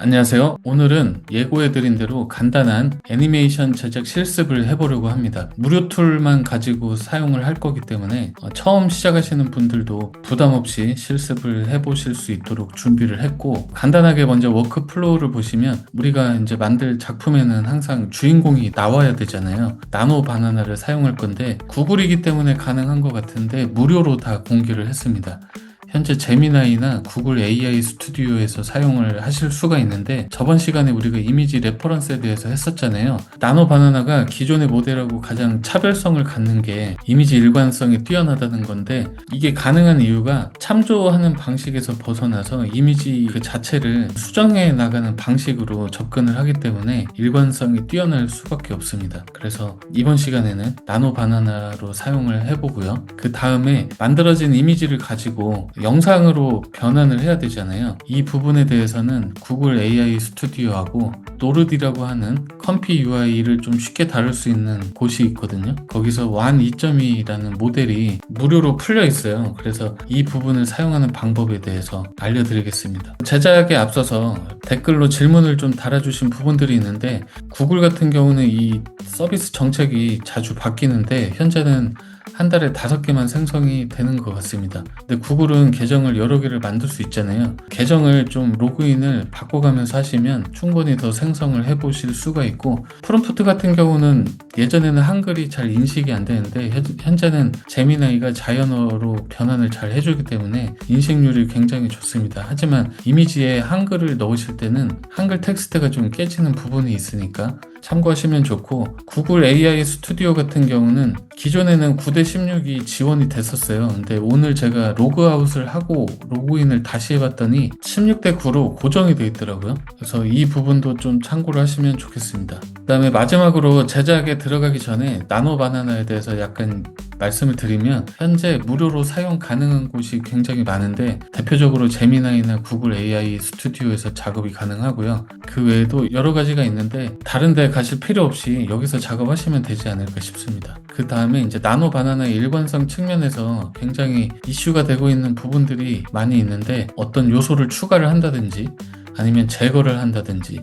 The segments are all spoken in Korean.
안녕하세요. 오늘은 예고해드린 대로 간단한 애니메이션 제작 실습을 해보려고 합니다. 무료 툴만 가지고 사용을 할 거기 때문에 처음 시작하시는 분들도 부담 없이 실습을 해보실 수 있도록 준비를 했고, 간단하게 먼저 워크플로우를 보시면 우리가 이제 만들 작품에는 항상 주인공이 나와야 되잖아요. 나노 바나나를 사용할 건데 구글이기 때문에 가능한 것 같은데 무료로 다 공개를 했습니다. 현재 제미나이나 구글 AI 스튜디오에서 사용을 하실 수가 있는데, 저번 시간에 우리가 이미지 레퍼런스에 대해서 했었잖아요. 나노 바나나가 기존의 모델하고 가장 차별성을 갖는 게 이미지 일관성이 뛰어나다는 건데, 이게 가능한 이유가 참조하는 방식에서 벗어나서 이미지 그 자체를 수정해 나가는 방식으로 접근을 하기 때문에 일관성이 뛰어날 수밖에 없습니다. 그래서 이번 시간에는 나노 바나나로 사용을 해보고요. 그 다음에 만들어진 이미지를 가지고 영상으로 변환을 해야 되잖아요. 이 부분에 대해서는 구글 AI 스튜디오하고 노르디라고 하는 컴피 UI를 좀 쉽게 다룰 수 있는 곳이 있거든요. 거기서 완 2.2라는 모델이 무료로 풀려 있어요. 그래서 이 부분을 사용하는 방법에 대해서 알려드리겠습니다. 제작에 앞서서 댓글로 질문을 좀 달아주신 부분들이 있는데, 구글 같은 경우는 이 서비스 정책이 자주 바뀌는데 현재는 한 달에 5개만 생성이 되는 것 같습니다. 근데 구글은 계정을 여러 개를 만들 수 있잖아요. 계정을 좀 로그인을 바꿔가면서 하시면 충분히 더 생성을 해보실 수가 있고, 프롬프트 같은 경우는 예전에는 한글이 잘 인식이 안 되는데 현재는 제미나이가 자연어로 변환을 잘 해주기 때문에 인식률이 굉장히 좋습니다. 하지만 이미지에 한글을 넣으실 때는 한글 텍스트가 좀 깨지는 부분이 있으니까 참고하시면 좋고, 구글 AI 스튜디오 같은 경우는 기존에는 9:16이 지원이 됐었어요. 근데 오늘 제가 로그아웃을 하고 로그인을 다시 해봤더니 16:9로 고정이 되어 있더라고요. 그래서 이 부분도 좀 참고를 하시면 좋겠습니다. 그 다음에 마지막으로 제작에 들어가기 전에 나노 바나나에 대해서 약간 말씀을 드리면, 현재 무료로 사용 가능한 곳이 굉장히 많은데 대표적으로 제미나이나 구글 AI 스튜디오에서 작업이 가능하고요. 그 외에도 여러 가지가 있는데 다른 데 가실 필요 없이 여기서 작업하시면 되지 않을까 싶습니다. 그 다음에 이제 나노 바나나의 일관성 측면에서 굉장히 이슈가 되고 있는 부분들이 많이 있는데, 어떤 요소를 추가를 한다든지 아니면 제거를 한다든지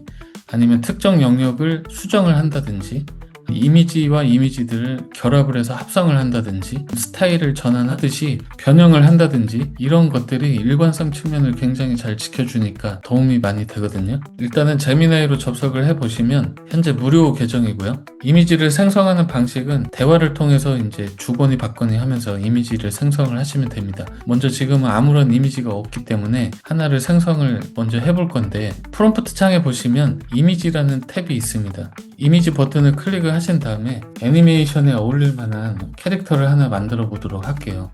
아니면 특정 영역을 수정을 한다든지 이미지와 이미지들을 결합을 해서 합성을 한다든지 스타일을 전환하듯이 변형을 한다든지 이런 것들이 일관성 측면을 굉장히 잘 지켜주니까 도움이 많이 되거든요. 일단은 제미나이로 접속을 해보시면 현재 무료 계정이고요. 이미지를 생성하는 방식은 대화를 통해서 이제 주거니 받거니 하면서 이미지를 생성을 하시면 됩니다. 먼저 지금은 아무런 이미지가 없기 때문에 하나를 생성을 먼저 해볼 건데, 프롬프트 창에 보시면 이미지라는 탭이 있습니다. 이미지 버튼을 클릭을 하신 다음에 애니메이션에 어울릴 만한 캐릭터를 하나 만들어 보도록 할게요.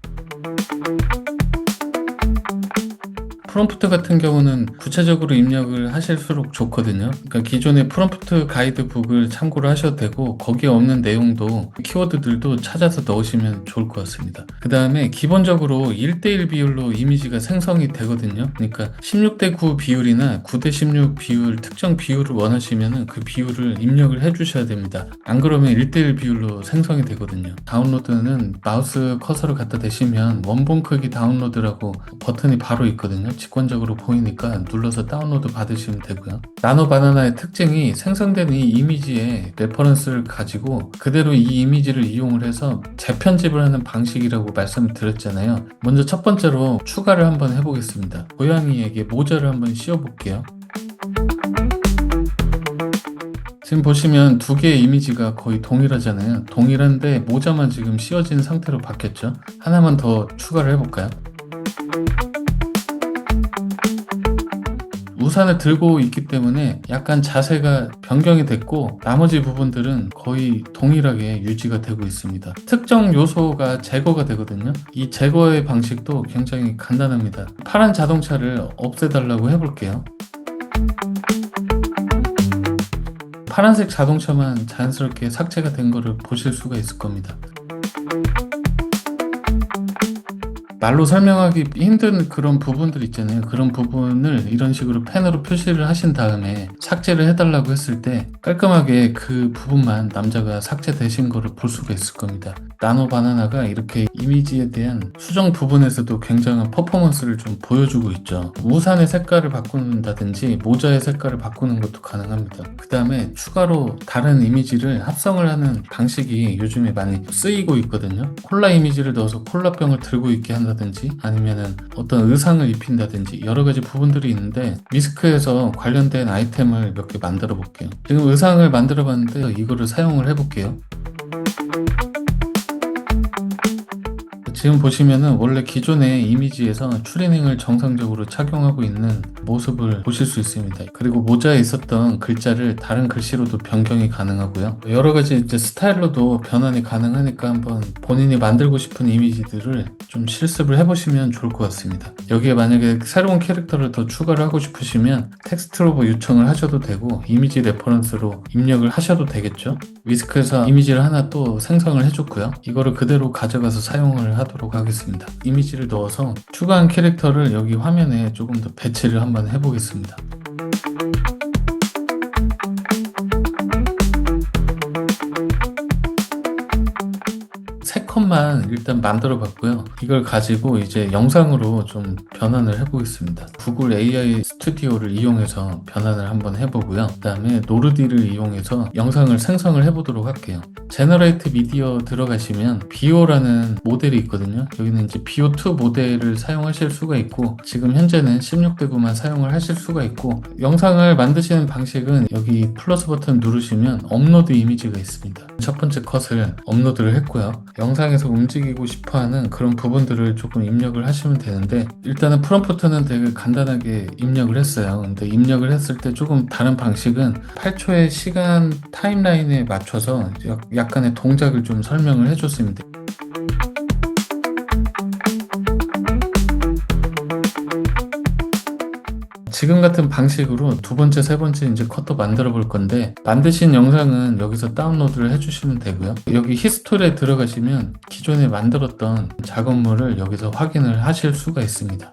프롬프트 같은 경우는 구체적으로 입력을 하실수록 좋거든요. 그러니까 기존의 프롬프트 가이드북을 참고를 하셔도 되고, 거기에 없는 내용도 키워드들도 찾아서 넣으시면 좋을 것 같습니다. 그 다음에 기본적으로 1:1 비율로 이미지가 생성이 되거든요. 그러니까 16:9 비율이나 9:16 비율, 특정 비율을 원하시면 그 비율을 입력을 해주셔야 됩니다. 안 그러면 1:1 비율로 생성이 되거든요. 다운로드는 마우스 커서를 갖다 대시면 원본 크기 다운로드라고 버튼이 바로 있거든요. 직관적으로 보이니까 눌러서 다운로드 받으시면 되고요. 나노 바나나의 특징이 생성된 이 이미지의 레퍼런스를 가지고 그대로 이 이미지를 이용을 해서 재편집을 하는 방식이라고 말씀을 드렸잖아요. 먼저 첫 번째로 추가를 한번 해보겠습니다. 고양이에게 모자를 한번 씌워볼게요. 지금 보시면 두 개의 이미지가 거의 동일하잖아요. 동일한데 모자만 지금 씌워진 상태로 바뀌었죠. 하나만 더 추가를 해볼까요? 우산을 들고 있기 때문에 약간 자세가 변경이 됐고, 나머지 부분들은 거의 동일하게 유지가 되고 있습니다. 특정 요소가 제거가 되거든요. 이 제거의 방식도 굉장히 간단합니다. 파란 자동차를 없애달라고 해볼게요. 파란색 자동차만 자연스럽게 삭제가 된 거를 보실 수가 있을 겁니다. 말로 설명하기 힘든 그런 부분들 있잖아요. 그런 부분을 이런 식으로 펜으로 표시를 하신 다음에 삭제를 해달라고 했을 때 깔끔하게 그 부분만 남자가 삭제되신 거를 볼 수가 있을 겁니다. 나노 바나나가 이렇게 이미지에 대한 수정 부분에서도 굉장한 퍼포먼스를 좀 보여주고 있죠. 우산의 색깔을 바꾼다든지 모자의 색깔을 바꾸는 것도 가능합니다. 그 다음에 추가로 다른 이미지를 합성을 하는 방식이 요즘에 많이 쓰이고 있거든요. 콜라 이미지를 넣어서 콜라병을 들고 있게 한다든지 아니면은 어떤 의상을 입힌다든지 여러 가지 부분들이 있는데 미스크에서 관련된 아이템을 몇 개 만들어 볼게요. 지금 의상을 만들어 봤는데 이거를 사용을 해 볼게요. 지금 보시면은 원래 기존의 이미지에서 추리닝을 정상적으로 착용하고 있는 모습을 보실 수 있습니다. 그리고 모자에 있었던 글자를 다른 글씨로도 변경이 가능하고요. 여러 가지 이제 스타일로도 변환이 가능하니까 한번 본인이 만들고 싶은 이미지들을 좀 실습을 해보시면 좋을 것 같습니다. 여기에 만약에 새로운 캐릭터를 더 추가를 하고 싶으시면 텍스트로 요청을 하셔도 되고 이미지 레퍼런스로 입력을 하셔도 되겠죠. 위스크에서 이미지를 하나 또 생성을 해줬고요. 이거를 그대로 가져가서 사용을 하도록 하겠습니다. 이미지를 넣어서 추가한 캐릭터를 여기 화면에 조금 더 배치를 한번 해보겠습니다. 세 컷만 일단 만들어 봤고요. 이걸 가지고 이제 영상으로 좀 변환을 해보겠습니다. 구글 AI 스튜디오를 이용해서 변환을 한번 해보고요. 그 다음에 노르디를 이용해서 영상을 생성을 해보도록 할게요. 제너레이트 미디어 들어가시면 비오라는 모델이 있거든요. 여기는 이제 비오2 모델을 사용하실 수가 있고 지금 현재는 16대9만 사용을 하실 수가 있고 영상을 만드시는 방식은 여기 플러스 버튼 누르시면 업로드 이미지가 있습니다. 첫 번째 컷을 업로드를 했고요. 영상에서 움직이고 싶어하는 그런 부분들을 조금 입력을 하시면 되는데 일단은 프롬프트는 되게 간단하게 입력을 했어요. 근데 입력을 했을 때 조금 다른 방식은 8초의 시간 타임라인에 맞춰서 약간의 동작을 좀 설명을 해줬습니다. 지금 같은 방식으로 두 번째, 세 번째 이제 컷도 만들어 볼 건데 만드신 영상은 여기서 다운로드를 해주시면 되고요. 여기 히스토리에 들어가시면 기존에 만들었던 작업물을 여기서 확인을 하실 수가 있습니다.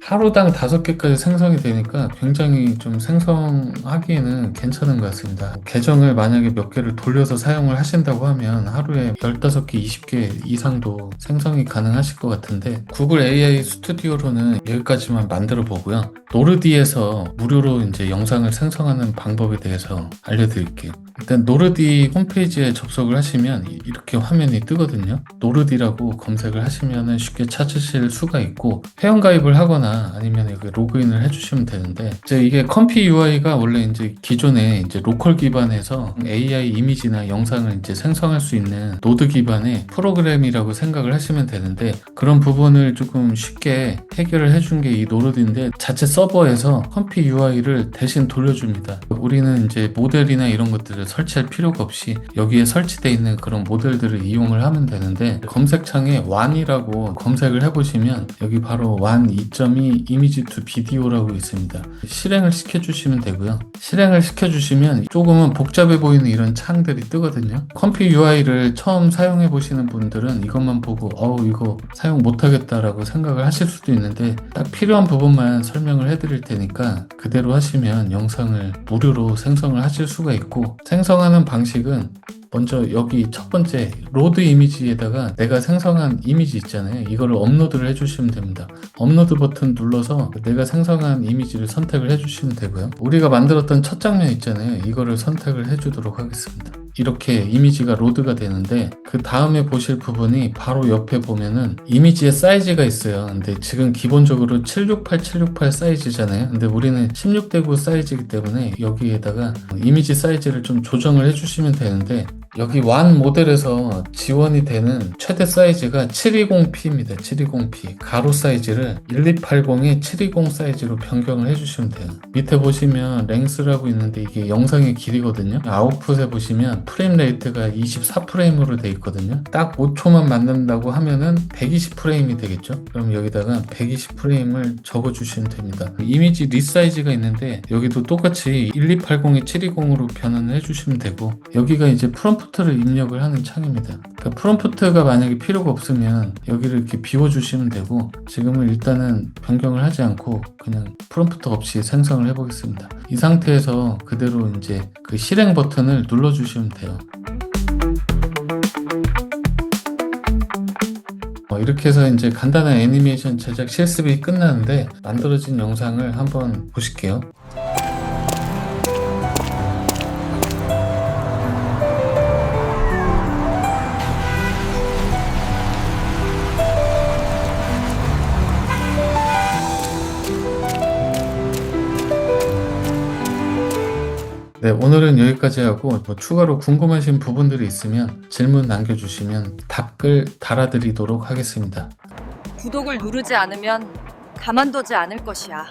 하루당 5개까지 생성이 되니까 굉장히 좀 생성하기에는 괜찮은 것 같습니다. 계정을 만약에 몇 개를 돌려서 사용을 하신다고 하면 하루에 15개, 20개 이상도 생성이 가능하실 것 같은데 구글 AI 스튜디오로는 여기까지만 만들어 보고요. 노르디에서 무료로 이제 영상을 생성하는 방법에 대해서 알려드릴게요. 일단 노르디 홈페이지에 접속을 하시면 이렇게 화면이 뜨거든요. 노르디라고 검색을 하시면 쉽게 찾으실 수가 있고 회원가입을 하거나 아니면 여기 로그인을 해주시면 되는데 이제 이게 컴피 UI가 원래 이제 기존에 이제 로컬 기반에서 AI 이미지나 영상을 이제 생성할 수 있는 노드 기반의 프로그램이라고 생각을 하시면 되는데 그런 부분을 조금 쉽게 해결을 해준 게 이 노르디인데 자체 서버에서 컴피 UI를 대신 돌려줍니다. 우리는 이제 모델이나 이런 것들을 설치할 필요가 없이 여기에 설치되어 있는 그런 모델들을 이용을 하면 되는데 검색창에 WAN이라고 검색을 해보시면 여기 바로 WAN 2.2 이미지 투 비디오라고 있습니다. 실행을 시켜주시면 되고요. 실행을 시켜주시면 조금은 복잡해 보이는 이런 창들이 뜨거든요. 컴피 UI를 처음 사용해 보시는 분들은 이것만 보고 이거 사용 못하겠다라고 생각을 하실 수도 있는데 딱 필요한 부분만 설명을 해드릴 테니까 그대로 하시면 영상을 무료로 생성을 하실 수가 있고 생성하는 방식은 먼저 여기 첫 번째 로드 이미지에다가 내가 생성한 이미지 있잖아요. 이거를 업로드를 해주시면 됩니다. 업로드 버튼 눌러서 내가 생성한 이미지를 선택을 해주시면 되고요. 우리가 만들었던 첫 장면 있잖아요. 이거를 선택을 해주도록 하겠습니다. 이렇게 이미지가 로드가 되는데 그 다음에 보실 부분이 바로 옆에 보면은 이미지의 사이즈가 있어요. 근데 지금 기본적으로 768 사이즈잖아요. 근데 우리는 16:9 사이즈이기 때문에 여기에다가 이미지 사이즈를 좀 조정을 해주시면 되는데 여기 완 모델에서 지원이 되는 최대 사이즈가 720p입니다. 720p. 가로 사이즈를 1280에 720 사이즈로 변경을 해주시면 돼요. 밑에 보시면 랭스라고 있는데 이게 영상의 길이거든요. 아웃풋에 보시면 프레임 레이트가 24프레임으로 돼 있거든요. 딱 5초만 맞는다고 하면은 120프레임이 되겠죠. 그럼 여기다가 120프레임을 적어주시면 됩니다. 이미지 리사이즈가 있는데 여기도 똑같이 1280에 720으로 변환을 해주시면 되고, 여기가 이제 프롬프트를 입력을 하는 창입니다. 그러니까 프롬프트가 만약에 필요가 없으면 여기를 이렇게 비워주시면 되고, 지금은 일단은 변경을 하지 않고 그냥 프롬프트 없이 생성을 해보겠습니다. 이 상태에서 그대로 이제 그 실행 버튼을 눌러주시면 돼요. 이렇게 해서 이제 간단한 애니메이션 제작 실습이 끝나는데, 만들어진 영상을 한번 보실게요. 네, 오늘은 여기까지 하고, 뭐 추가로 궁금하신 부분들이 있으면 질문 남겨주시면 답글 달아드리도록 하겠습니다. 구독을 누르지 않으면 가만두지 않을 것이야.